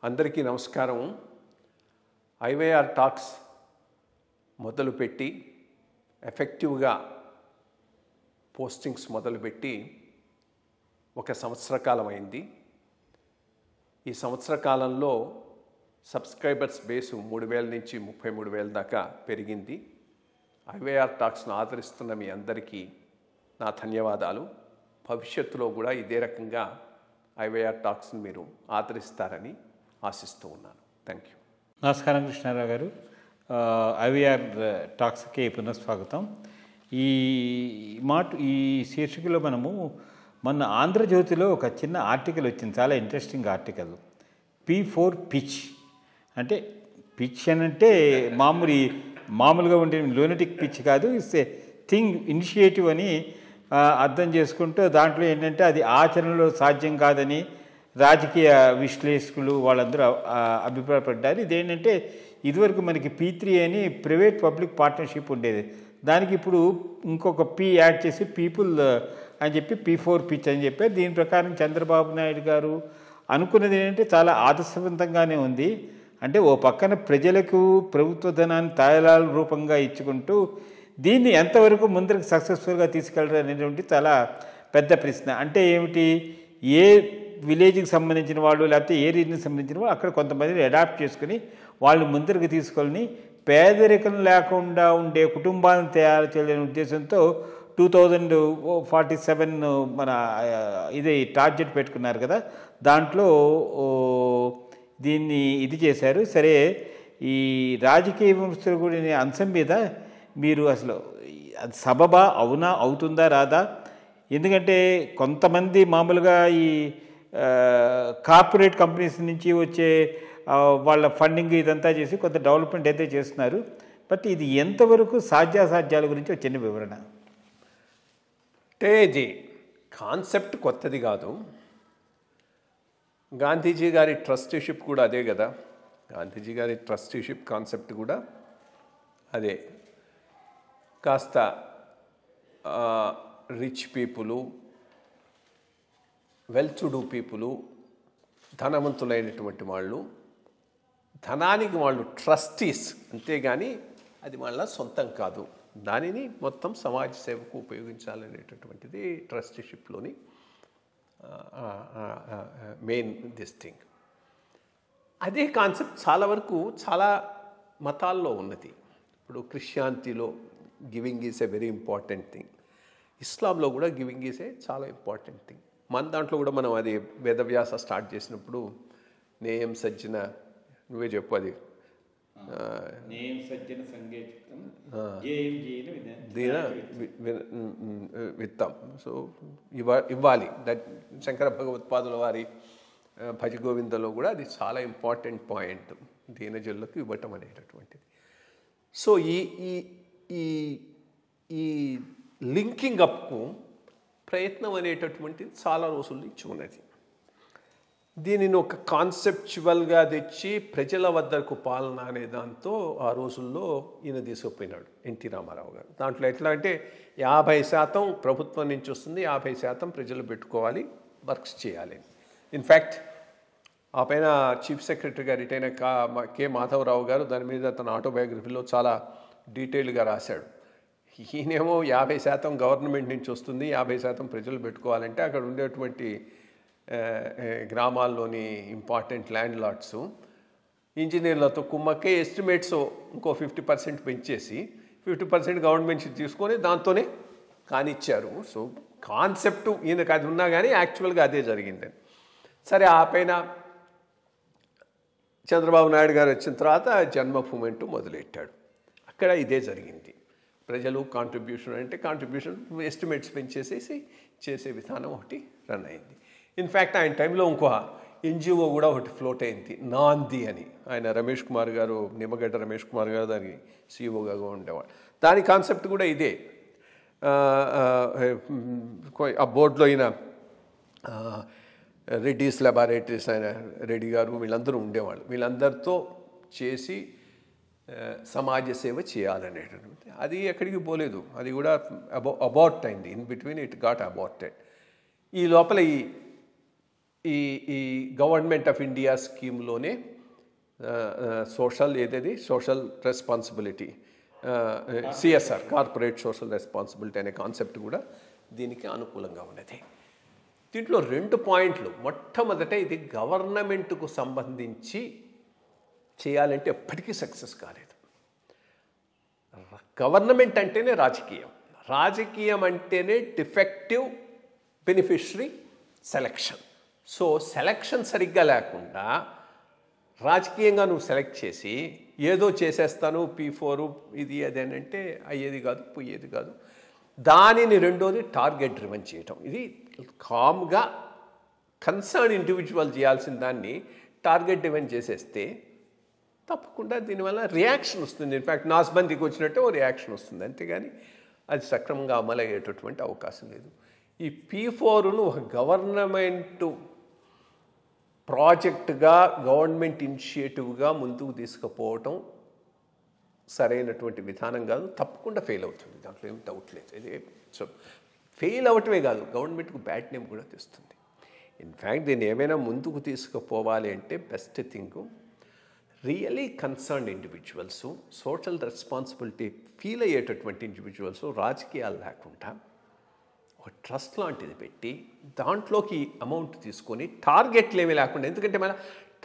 అందరికీ నమస్కారం. IYR talks మొదలుపెట్టి ఎఫెక్టివ్గా పోస్టింగ్స్ మొదలుపెట్టి ఒక సంవత్సర కాలం అయింది. ఈ సంవత్సర కాలంలో సబ్స్క్రైబర్స్ బేసు 3,000 నుంచి 33,000 దాకా పెరిగింది. ఐవైఆర్ టాక్స్ను ఆదరిస్తున్న మీ అందరికీ నా ధన్యవాదాలు. భవిష్యత్తులో కూడా ఇదే రకంగా ఐవైఆర్ టాక్స్ని మీరు ఆదరిస్తారని ఆశిస్తూ ఉన్నాను. Thank you. నమస్కారం కృష్ణారావు గారు. ఐవైఆర్ టాక్స్కి పునఃస్వాగతం. ఈ శీర్షికలో మనము మొన్న ఆంధ్రజ్యోతిలో ఒక చిన్న ఆర్టికల్ వచ్చింది, చాలా ఇంట్రెస్టింగ్ ఆర్టికల్. P4 పిచ్ అంటే పిచ్ అని అంటే మామూలుగా ఉండే లూనటిక్ పిచ్ కాదు, ఇట్స్ ఏ థింగ్ ఇనిషియేటివ్ అని అర్థం చేసుకుంటూ దాంట్లో ఏంటంటే అది ఆచరణలో సాధ్యం కాదని రాజకీయ విశ్లేషకులు వాళ్ళందరూ అభిప్రాయపడ్డారు. ఇదేంటంటే ఇదివరకు మనకి P3 అని ప్రైవేట్ పబ్లిక్ పార్ట్నర్షిప్ ఉండేది, దానికి ఇప్పుడు ఇంకొక P యాడ్ చేసి పీపుల్ అని చెప్పి P4 పిచ్ అని చెప్పారు. దీని ప్రకారం చంద్రబాబు నాయుడు గారు అనుకున్నది ఏంటంటే చాలా ఆదర్శవంతంగానే ఉంది. అంటే ఓ పక్కన ప్రజలకు ప్రభుత్వ ధనాన్ని తాయిలాల రూపంగా ఇచ్చుకుంటూ దీన్ని ఎంతవరకు ముందరకు సక్సెస్ఫుల్గా తీసుకెళ్ళరు అనేటువంటి చాలా పెద్ద ప్రశ్న. అంటే ఏమిటి, ఏ విలేజ్కి సంబంధించిన వాళ్ళు లేకపోతే ఏ రీజన్కి సంబంధించిన వాళ్ళు అక్కడ కొంతమందిని అడాప్ట్ చేసుకుని వాళ్ళు ముందరకు తీసుకొని పేదరికం లేకుండా ఉండే కుటుంబాలను తయారు చేయాలనే ఉద్దేశంతో 2047 మన ఇది టార్గెట్ పెట్టుకున్నారు కదా, దాంట్లో దీన్ని ఇది చేశారు. సరే, ఈ రాజకీయ విమర్శలు కూడిన అంశం మీద మీరు అసలు అది సబబా అవునా, అవుతుందా రాదా? ఎందుకంటే కొంతమంది మామూలుగా ఈ కార్పొరేట్ కంపెనీస్ నుంచి వచ్చే వాళ్ళ ఫండింగ్ ఇదంతా చేసి కొంత డెవలప్మెంట్ అయితే చేస్తున్నారు. బట్ ఇది ఎంతవరకు సాధ్యాసాధ్యాల గురించి ఒక చిన్న వివరణ. అంటే ఇది కాన్సెప్ట్ కొత్తది కాదు. గాంధీజీ గారి ట్రస్టీషిప్ కూడా అదే కదా. గాంధీజీ గారి ట్రస్టీషిప్ కాన్సెప్ట్ కూడా అదే. కాస్త రిచ్ పీపులు, వెల్ టు డూ పీపులు, ధనవంతులైనటువంటి వాళ్ళు, ధనానికి వాళ్ళు ట్రస్టీస్, అంతేగాని అది వాళ్ళ సొంతం కాదు. దానిని మొత్తం సమాజ సేవకు ఉపయోగించాలనేటటువంటిది ట్రస్టీషిప్లోని మెయిన్ దిస్ థింగ్. అదే కాన్సెప్ట్ చాలా వరకు చాలా మతాల్లో ఉన్నది. ఇప్పుడు క్రిస్టియానిటీలో giving is a very important thing. ఇస్లాంలో కూడా గివింగ్ ఈజ్ ఏ చాలా ఇంపార్టెంట్ థింగ్. మన దాంట్లో కూడా మనం అది వేదవ్యాస స్టార్ట్ చేసినప్పుడు నేయం సజ్జన, నువ్వే చెప్పు, అది విత్తం. సో ఇవ్వాలి. దట్ శంకర భగవత్పాదుల వారి భజ గోవిందలో కూడా అది చాలా ఇంపార్టెంట్ పాయింట్, దీనజనులకు ఇవ్వటం అనేటటువంటిది. సో ఈ లింకింగ్ అప్కు ప్రయత్నం అనేటటువంటిది చాలా రోజుల నుంచి ఉన్నది. దీనిని ఒక కాన్సెప్చువల్గా తెచ్చి ప్రజల వద్దకు పాలన అనే దాంతో ఆ రోజుల్లో ఈయన తీసుకుపోయినాడు ఎన్టీ రామారావు గారు. దాంట్లో ఎట్లా అంటే 50% ప్రభుత్వం నుంచి వస్తుంది, 50% ప్రజలు పెట్టుకోవాలి, వర్క్స్ చేయాలి. ఇన్ఫ్యాక్ట్ ఆ పైన చీఫ్ సెక్రటరీగా రిటైర్ అయిన కె మాధవరావు గారు దాని మీద తన ఆటోబయోగ్రఫీలో చాలా డీటెయిల్గా రాశాడు. ఈయనేమో 50% గవర్నమెంట్ నుంచి వస్తుంది, 50% ప్రజలు పెట్టుకోవాలంటే అక్కడ ఉండేటువంటి గ్రామాల్లోని ఇంపార్టెంట్ ల్యాండ్ లార్డ్స్ ఇంజనీర్లతో కుమ్మక్కే ఎస్టిమేట్స్ ఇంకో 50% పెంచేసి 50% గవర్నమెంట్ తీసుకొని దాంతోనే కానిచ్చారు. సో కాన్సెప్ట్ ఈయనకు అది ఉన్నా కానీ యాక్చువల్గా అదే జరిగిందని. సరే, ఆ పైన చంద్రబాబు నాయుడు గారు వచ్చిన తర్వాత జన్మభూమి అంటూ మొదలెట్టాడు. అక్కడ ఇదే జరిగింది. ప్రజలు కాంట్రిబ్యూషన్ అంటే కాంట్రిబ్యూషన్ ఎస్టిమేట్స్ పెంచేసేసి చేసే విధానం ఒకటి రన్ అయింది. ఇన్ఫ్యాక్ట్ ఆయన టైంలో ఇంకో ఎన్జిఓ కూడా ఒకటి ఫ్లోట్ అయింది, నాంది అని. ఆయన రమేష్ కుమార్ గారు, నిమ్మగడ్డ రమేష్ కుమార్ గారు దానికి సిఇఓగా ఉండేవాడు. దాని కాన్సెప్ట్ కూడా ఇదే. ఆ బోర్డులో అయిన రెడ్డీస్ ల్యాబొరేటరీస్ ఆయన రెడ్డి గారు వీళ్ళందరూ ఉండేవాళ్ళు. వీళ్ళందరితో చేసి సమాజ సేవ చేయాలనేటటువంటి అది ఎక్కడికి పోలేదు. అది కూడా అబార్ట్ అయింది. In between it got aborted. ఈ లోపల ఈ ఈ ఈ గవర్నమెంట్ ఆఫ్ ఇండియా స్కీమ్లోనే social responsibility, CSR, corporate social responsibility అనే కాన్సెప్ట్ కూడా దీనికి అనుకూలంగా ఉన్నది. దీంట్లో 2 పాయింట్లు. మొట్టమొదట ఇది గవర్నమెంట్కు సంబంధించి చేయాలంటే ఎప్పటికీ సక్సెస్ కాలేదు. గవర్నమెంట్ అంటేనే రాజకీయం, రాజకీయం అంటేనే defective beneficiary selection. So selection సరిగ్గా లేకుండా రాజకీయంగా నువ్వు సెలెక్ట్ చేసి ఏదో చేసేస్తాను P4 ఇది అదేనంటే అయ్యేది కాదు, పోయేది కాదు. దానిని రెండోది టార్గెట్ డ్రివెన్ చేయటం. ఇది కామ్గా కన్సర్న్ ఇండివిజువల్ చేయాల్సిన దాన్ని టార్గెట్ డ్రివెన్ చేసేస్తే తప్పకుండా దీనివల్ల రియాక్షన్ వస్తుంది. ఇన్ఫ్యాక్ట్ నాస్బందీకి వచ్చినట్టే ఓ రియాక్షన్ వస్తుంది, అంతేగాని అది సక్రమంగా అమలయ్యేటటువంటి అవకాశం లేదు. ఈ P4ను ఒక గవర్నమెంట్ ప్రాజెక్టుగా, గవర్నమెంట్ ఇనిషియేటివ్గా ముందుకు తీసుకుపోవటం సరైనటువంటి విధానం కాదు. తప్పకుండా ఫెయిల్ అవుతుంది, దాంట్లో ఏం డౌట్ లేదు. ఇది సో ఫెయిల్ అవటమే కాదు, గవర్నమెంట్కు బ్యాడ్ నేమ్ కూడా తెస్తుంది. ఇన్ఫ్యాక్ట్ దీన్ని ఏమైనా ముందుకు తీసుకుపోవాలి అంటే best thing really concerned individuals, social responsibility feel అయ్యేటటువంటి ఇండివిజువల్స్, రాజకీయాలు లేకుండా ఒక ట్రస్ట్ లాంటిది పెట్టి దాంట్లోకి అమౌంట్ తీసుకొని టార్గెట్లు ఏమీ లేకుండా, ఎందుకంటే మన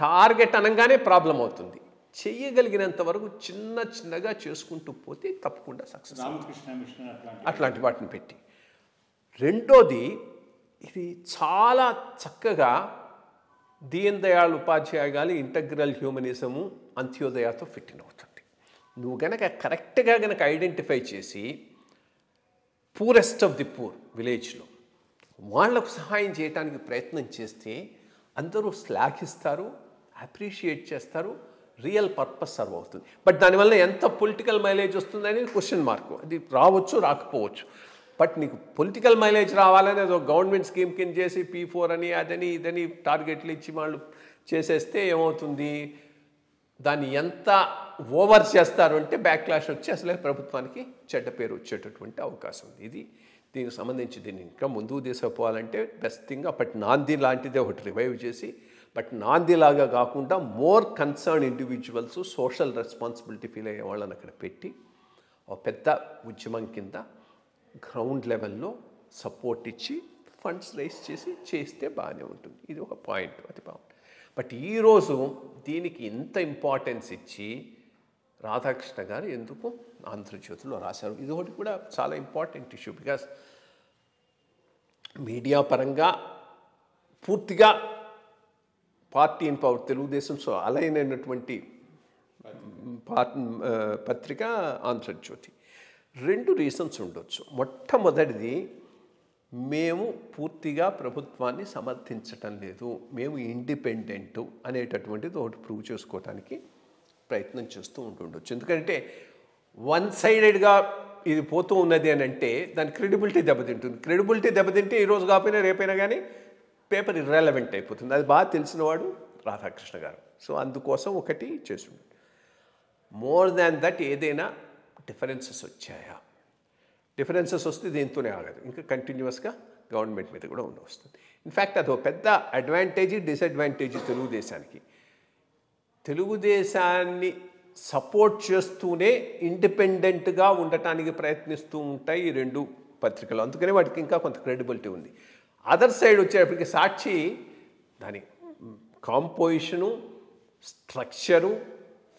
టార్గెట్ అనగానే ప్రాబ్లం అవుతుంది. చెయ్యగలిగినంత వరకు చిన్నగా చేసుకుంటూ పోతే తప్పకుండా సక్సెస్ అవుతుంది. అట్లాంటి వాటిని పెట్టి. రెండోది, ఇది చాలా చక్కగా దీన్ దయాళ్ ఉపాధ్యాయ గారి ఇంటగ్రల్ హ్యూమనిజము, అంత్యోదయతో ఫిట్ ఇన్ అవుతుంది. నువ్వు గనక కరెక్ట్గా గనక ఐడెంటిఫై చేసి పూరెస్ట్ ఆఫ్ ది పూర్ విలేజ్లో వాళ్లకు సహాయం చేయడానికి ప్రయత్నం చేస్తే అందరూ శ్లాఘిస్తారు, అప్రిషియేట్ చేస్తారు, రియల్ పర్పస్ సర్వ్ అవుతుంది. బట్ దానివల్ల ఎంత పొలిటికల్ మైలేజ్ వస్తుందనేది క్వశ్చన్ మార్కు. అది రావచ్చు, రాకపోవచ్చు. బట్ నీకు పొలిటికల్ మైలేజ్ రావాలని అది ఒక గవర్నమెంట్ స్కీమ్ కింద చేసి P4 అని అదని ఇదని టార్గెట్లు ఇచ్చి వాళ్ళు చేసేస్తే ఏమవుతుంది, దాన్ని ఎంత ఓవర్ చేస్తారు అంటే బ్యాక్లాష్ వచ్చి అసలే ప్రభుత్వానికి చెడ్డ పేరు వచ్చేటటువంటి అవకాశం ఉంది. ఇది దీనికి సంబంధించి దీన్ని ఇంకా ముందుకు తీసుకుపోవాలంటే బెస్ట్ థింగ్ అప్పటి నాంది లాంటిదే ఒకటి రివైవ్ చేసి, బట్ నాందిలాగా కాకుండా more concern individuals, social responsibility feel అయ్యే వాళ్ళని అక్కడ పెట్టి ఒక పెద్ద ఉద్యమం కింద గ్రౌండ్ లెవెల్లో సపోర్ట్ ఇచ్చి ఫండ్స్ రైజ్ చేస్తే బాగానే ఉంటుంది. ఇది ఒక పాయింట్, అది బాగుంటుంది. బట్ ఈరోజు దీనికి ఇంత ఇంపార్టెన్స్ ఇచ్చి రాధాకృష్ణ గారు ఎందుకు ఆంధ్రజ్యోతిలో రాశారు? ఇది ఒకటి కూడా చాలా ఇంపార్టెంట్ ఇష్యూ. బికాస్ మీడియా పరంగా పూర్తిగా party in power, Telugu Desam so align అయినటువంటి పత్రిక ఆంధ్రజ్యోతి. 2 రీజన్స్ ఉండొచ్చు. మొట్టమొదటిది, మేము పూర్తిగా ప్రభుత్వాన్ని సమర్థించటం లేదు, మేము ఇండిపెండెంటు అనేటటువంటిది ఒకటి ప్రూవ్ చేసుకోవటానికి ప్రయత్నం చేస్తూ ఉంటుండొచ్చు. ఎందుకంటే వన్ సైడెడ్గా ఇది పోతూ ఉన్నది అని అంటే దాని క్రెడిబిలిటీ దెబ్బతింటుంది. క్రెడిబిలిటీ దెబ్బతింటే ఈరోజు కాకపోయినా రేపైనా కానీ పేపర్ ఇర్రెలవెంట్ అయిపోతుంది. అది బాగా తెలిసినవాడు రాధాకృష్ణ గారు. సో అందుకోసం ఒకటి చేసిండు. మోర్ దాన్ దట్ ఏదైనా డిఫరెన్సెస్ వచ్చాయా? డిఫరెన్సెస్ వస్తే దీంతోనే ఆగదు, ఇంకా కంటిన్యూస్గా గవర్నమెంట్ మీద కూడా వస్తుంది. ఇన్ఫ్యాక్ట్ అది ఒక పెద్ద అడ్వాంటేజీ, డిసడ్వాంటేజీ తెలుగుదేశానికి. తెలుగుదేశాన్ని సపోర్ట్ చేస్తూనే ఇండిపెండెంట్గా ఉండటానికి ప్రయత్నిస్తూ ఉంటాయి ఈ 2 పత్రికలు. అందుకనే వాటికి ఇంకా కొంత క్రెడిబిలిటీ ఉంది. అదర్ సైడ్ వచ్చేటప్పటికి సాక్షి దాని కాంపోజిషను, స్ట్రక్చరు,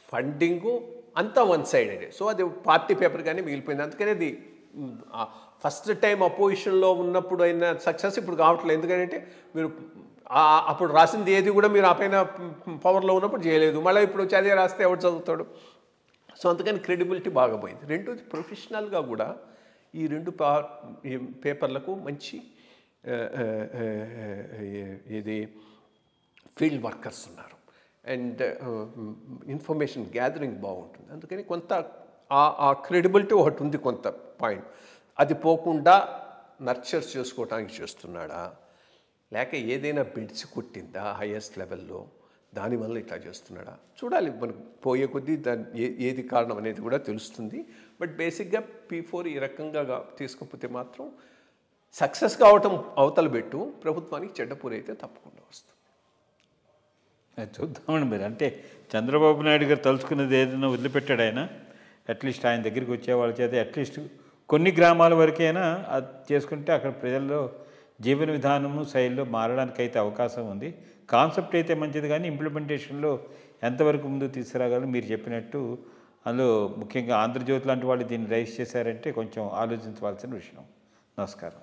ఫండింగు అంతా వన్ సైడెడ్. సో అది పార్టీ పేపర్గానే మిగిలిపోయింది. అందుకని అది ఫస్ట్ టైం అపోజిషన్లో ఉన్నప్పుడు అయిన సక్సెస్ ఇప్పుడు కావట్లేదు. ఎందుకంటే మీరు అప్పుడు రాసింది ఏది కూడా మీరు ఆ పైన పవర్లో ఉన్నప్పుడు చేయలేదు, మళ్ళీ ఇప్పుడు వచ్చి అదే రాస్తే ఎవరు చదువుతాడు? సో అందుకని క్రెడిబిలిటీ బాగా పోయింది. రెండోది, ప్రొఫెషనల్గా కూడా ఈ 2 పేపర్లకు మంచి ఇది ఫీల్డ్ వర్కర్స్ ఉన్నారు అండ్ ఇన్ఫర్మేషన్ గ్యాదరింగ్ బాగుంటుంది. అందుకని కొంత ఆ క్రెడిబిలిటీ ఒకటి ఉంది, కొంత పాయింట్. అది పోకుండా నర్చర్ చేసుకోవటానికి చేస్తున్నాడా, లేక ఏదైనా బిడ్స్ కొట్టిందా హైయెస్ట్ లెవెల్లో, దానివల్ల ఇట్లా చేస్తున్నాడా చూడాలి. మనకు పోయే కొద్దీ దాని ఏది కారణం అనేది కూడా తెలుస్తుంది. బట్ బేసిక్గా P4 ఈ రకంగా తీసుకపోతే మాత్రం సక్సెస్ కావటం అవతల పెట్టు, ప్రభుత్వానికి చెడ్డ పూరి అయితే తప్పకుండా వస్తుంది. అది చూద్దామండి మరి. అంటే చంద్రబాబు నాయుడు గారు తలుచుకున్నది ఏదైనా వదిలిపెట్టాడు ఆయన. అట్లీస్ట్ ఆయన దగ్గరికి వచ్చే వాళ్ళ చేత అట్లీస్ట్ కొన్ని గ్రామాల వరకైనా అది చేసుకుంటే అక్కడ ప్రజల్లో జీవన విధానము శైలిలో మారడానికి అయితే అవకాశం ఉంది. కాన్సెప్ట్ అయితే మంచిది, కానీ ఇంప్లిమెంటేషన్లో ఎంతవరకు ముందుకు తీసుకురాగలరు మీరు చెప్పినట్టు. అందులో ముఖ్యంగా ఆంధ్రజ్యోతి లాంటి వాళ్ళు దీన్ని రైజ్ చేశారంటే కొంచెం ఆలోచించవలసిన విషయం. నమస్కారం.